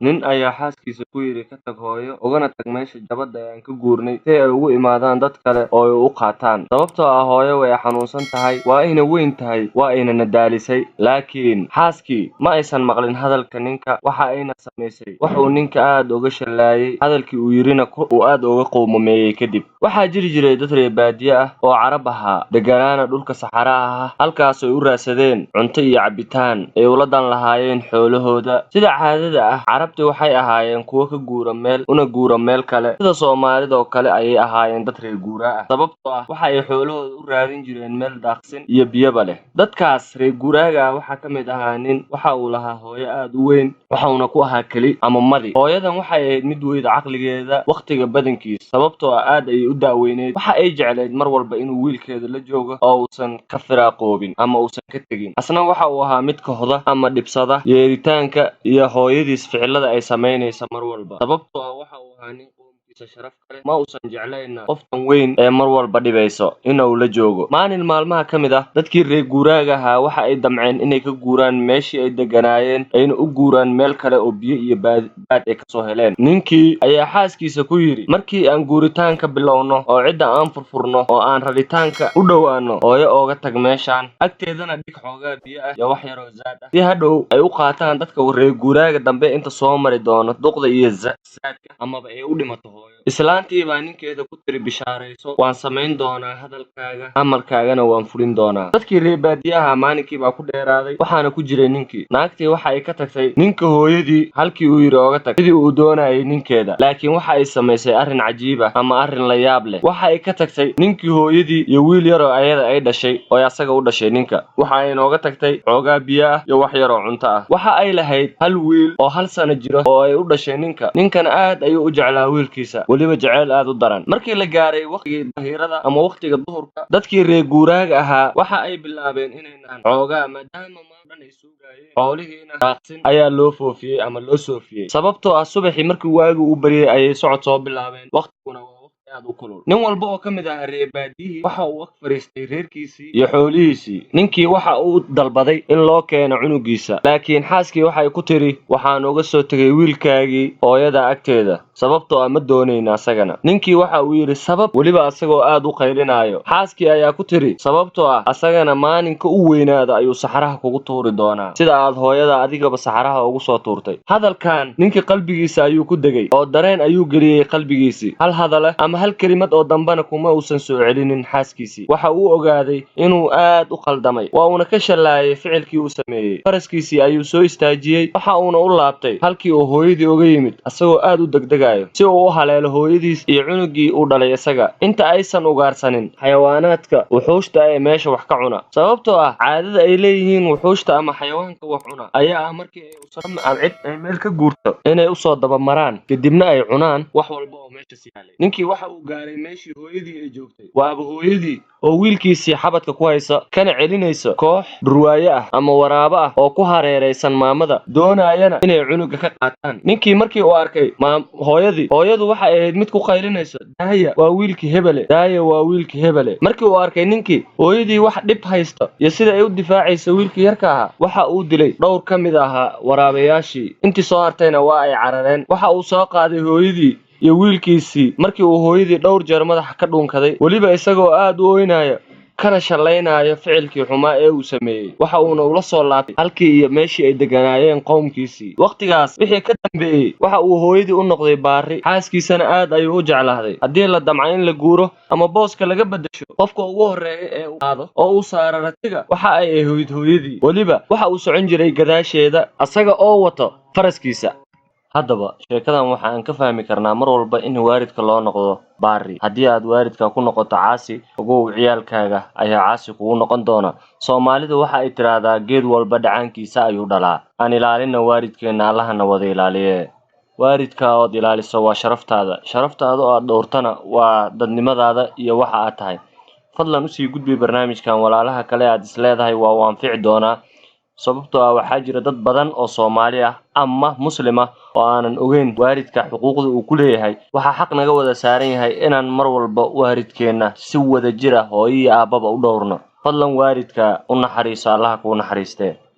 nin ayaa xaaskiisa ku yidhi ka tag hooyo ugana tag meesha gabadha aan ka guurnay si ay ugu imaadaan dad kale oo ay u qaataan sababtoo ah hooyo way xanuunsan tahay waa ayna weyn tahay waa ayna nadaalisay laakiin xaaskii ma aysan maqlin hadalka ninka waxa ayna samaysay wuxuu ninka aad uga shallaayay hadalkii uu yirina uu aad uga qowmameeyey kadib waxaa jiri jiray dad reer baadiye ah oo carab ahaa deganaana dhulka saxaraha ah halkaas ay u raadsadeen cunto iyo cabitaan ay ula dan lahaayeen xoolahooda sida caadada ah carabti waxay ahaayeen kuwo ka guura meel una guura meel kale sida soomaalida oo kale ayay ahaayeen dad reer guuraa ah sababtoo ah waxa ay xoolahooda u raadin jireen meel daaqsin iyo biyaba leh dadkaas reer guuraaga ah waxaa ka mid ahaa nin waxa uu lahaa hooyo aad u weyn waxauna ku ahaa keli ama madi hooyadan waxay ahayd mid weyda caqligeeda wakhtiga badankiisa sababtoo ah aad ayay u daaweyneyd waxa ay jecleyd mar walba inuu wiilkeeda la joogo oo uusan ka firaaqoobin ama uusan ka tegin asna waxa uu ahaa mid kohda ama dhibsada yeeritaanka iyo hooyadiis ficilada ay samaynaysa mar walba sababtoo ah waxa uu ahaa nin qoomkiisa sharaf kale ma uusan jeclayna qoftan weyn ee mar walba dhibayso inuu la joogo maalin maalmaha ka mid ah dadkii reer guuraaga ahaa waxa ay damceen inay ka guuraan meeshii ay deganaayeen ayna u guuraan meel kale oo biyo iyo baad ay kasoo heleen ninkii ayaa xaaskiisa ku yidhi markii aan guuritaanka bilowno oo cidda aan furfurno oo aan rabitaanka u dhowaano hooyo ooga tag meeshaan agteedana dhig xoogaa biyo ah iyo wax yaroo zaad ah si hadhow ay u qaataan dadka reer guuraaga dambe inta soo mari doono duqda iyo zaadka amaba ay u dhimato hooyo islaantii baa ninkeeda ku tiri bishaarayso waan samayn doonaa hadalkaaga amarkaagana waan fulin doonaa dadkii reer baadiyaha maalinkii baa ku dheeraaday waxaana ku jiray ninkii naagtii waxa ay ka tagtay ninka hooyadii halkii uu yidhi ooga tag sidii uu doonayay ninkeeda laakiin waxa ay samaysay arrin cajiib ah ama arrin la yaab leh waxa ay ka tagtay ninkii hooyadii iyo wiil yaroo ayada ay dhashay oo asaga u dhashay ninka waxa ay nooga tagtay xoogaa biyo ah iyo wax yaroo cunto ah waxa ay lahayd hal wiil oo hal sano jiro oo ay u dhashay ninkana aad ayuu u jeclaa wiilkiisa weliba jeceyl aad u daran markii la gaaray waqtigii dahiirada ama waqtiga duhurka dadkii reer guuraaga ahaa waxa ay bilaabeen inay naan xoogaa maadaama maadhan ay suugayeen xoolihiina daaqsin ayaa loo foofiyey ama loo soofiyey sababtoo ah subaxii markii waagu uu baryay ayay socod soo bilaabeen waqtiguna aad u kulul nin walba oo ka mid ah reer baadiyihii waxa uu ag fariistay reerkiisii iyo xoolihiisii ninkii waxa uu dalbaday in loo keeno cunugiisa laakiin xaaskii waxay ku tiri waxaan uga soo tegay wiilkaagii hooyada agteeda sababtoo ah ma doonayna asagana ninkii waxa uu yidhi sabab weliba asagoo aad u qaylinaayo xaaskii ayaa ku tiri sababtoo ah asagana maalinka u weynaada ayuu saxaraha kugu tuuri doonaa sida aad hooyada adigaba saxaraha ugu soo tuurtay hadalkan ninkii qalbigiisa ayuu ku degay oo dareen ayuu geliyey qalbigiisii hal hadale ama hal kelimad oo dambana kuma uusan soo celinin xaaskiisii waxa uu ogaaday inuu aad u qaldamay waa uuna ka shallaayay ficilkii uu sameeyey faraskiisii ayuu soo istaajiyey waxa uuna u laabtay halkii uu hooyadii uga yimid asagoo aad u degdegayo si uu u haleelo hooyadiis iyo cunugii uu dhalay isaga inta aysan ugaarsanin xayawaanaadka wuxuushta ee meesha wax ka cuna sababtoo ah caadada ay leeyihiin wuxuushta ama xayawaanka wax cuna ayaa ah markii ay usama ama cid ay meel ka guurto inay usoo dabamaraan kadibna ay cunaan wax walba oo meesha siyaalay ninkii waxa uu gaaray meeshii hooyadii ay joogtay waaba hooyadii oo wiilkiisii xabadka ku haysa kana celinaysa koox durwaaye ah ama waraabo ah oo ku hareeraysan maamada doonayana inay cunuga ka qaataan ninkii markii uu arkay hooyadu waxay ahayd mid ku qaylinaysa daaya waa wiilkii hebele markii uu arkay ninkii hooyadii wax dhib haysta iyo sida ay u difaacaysa wiilkii yarka ahaa waxa uu dilay dhowr ka mid ahaa waraabayaashii intii soo hartayna waa ay carareen waxa uu soo qaaday hooyadii iyo wiilkiisii markii uu hooyadii dhowr jeer madaxa ka dhuunkaday weliba isagoo aad u ooynaya kana shallaynaya ficilkii xumaa ee uu sameeyey waxa uuna ula soo laabtay halkii iyo meeshii ay deganaayeen qowmkiisii waqtigaas wixii ka dambeeyey waxa uu hooyadii u noqday baari xaaskiisana aad ayuu u jeclaaday haddii la damca in la guuro ama booska laga beddesho qofka ugu horreeya ee uu qaado oo uu saaro ratiga waxa ay ahayd hooyadii weliba waxa uu socon jiray gadaasheeda asaga oo wato faraskiisa haddaba sheekadan waxa aan ka fahmi karnaa mar walba in waalidka loo noqdo baari haddii aad waalidka ku noqoto caasi ogow ciyaalkaaga ayaa caasi kugu noqon doona soomaalidu waxa ay tiraahdaa geed walba dhacaankiisa ayuu dhalaa aan ilaalina waalidkeenna allahana wada ilaaliye waalidka ood ilaaliso waa sharaftaada oo aad dhowrtana waa dadnimadaada iyo waxa aad tahay fadlan usii gudbi barnaamijkan walaalaha kale aad isleedahay waa u anfici doonaa sababtoo ah waxaa jira dad badan oo Soomaali ah ama Muslim ah oo aanan ogeyn waalidka xuquuqda uu ku leeyahay waxa xaq naga wada saaran yahay inaan mar walba waalidkeena si wada jira hooyo iyo aababa u dhowrno fadlan waalidka u naxariiso Allah ku naxariistee